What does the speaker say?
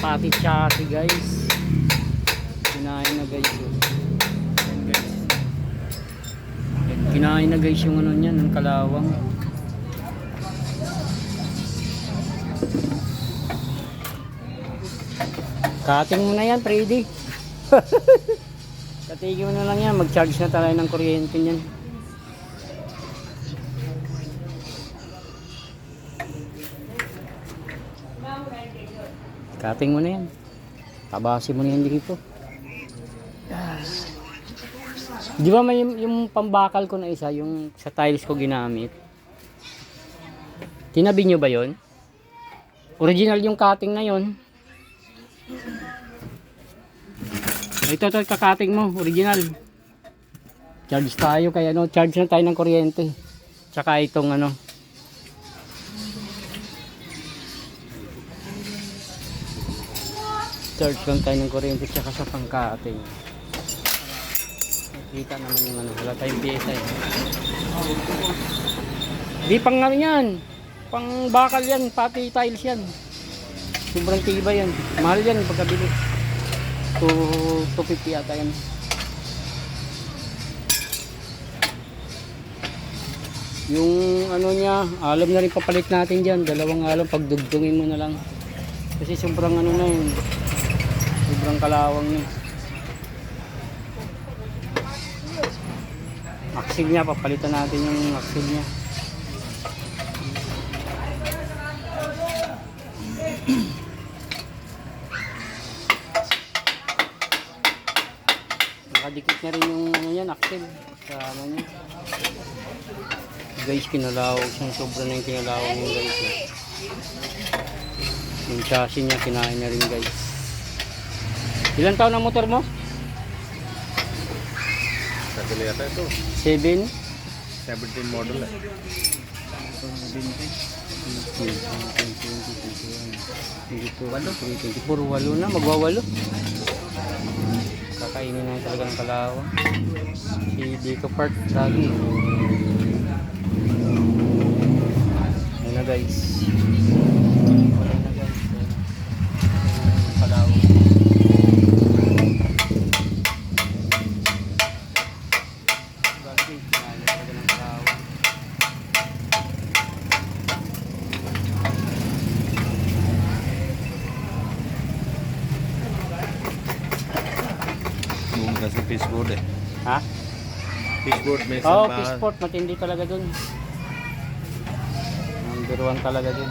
pati chassis guys. Kinain na guys. Yan guys. Kinain na guys yung ano niyan, ng kalawang. Cutting mo na yan, Freddy. Katigil mo na lang yan, mag-charge na tayo ng kuryente niyan. Cutting mo na yan. Tabasin mo na yan dito. Di ba may yung pambakal ko na isa, yung sa tiles ko ginamit? Tinabi nyo ba yon? Original yung cutting na yon. Ito kakating mo, original. Charge tayo kaya ano, charge na tayo ng kuryente. Tsaka itong ano. Charge lang tayo ng kuryente tsaka sa pangkating. Kita naman yung ano, wala tayong pyesa eh. Di pang ano yan, pang bakal yan, pati tiles yan. Sobrang tibay yan, mahal yan pagkabili. 250 yata yan. Yung ano niya, alam na rin papalit natin dyan, dalawang alam, pagdugtungin mo na lang. Kasi sobrang ano na yun, sobrang kalawang niya. Axle niya, papalitan natin yung axle niya. Nakadikit na rin yung ano yan, axle sa ano niya. Guys, kinalawag siyang, sobra na yung kinalawag yung guys eh. Yung chassis niya kinain na rin guys. Ilan taon ang motor mo? Sabi yata ito 7? 17 model eh. 24, 8 na, magwawalo. Kakainin na talaga ng kalawang. Si Dico Park lagi. Ayun na guys. Ayun na guys. Kalawang. Bakit kinain talaga ng kalawang. Boom kasi fishboard eh. Ha? Fishboard may Oo, sambahan. Fishport, matindi talaga dun. Number 1 talaga dun.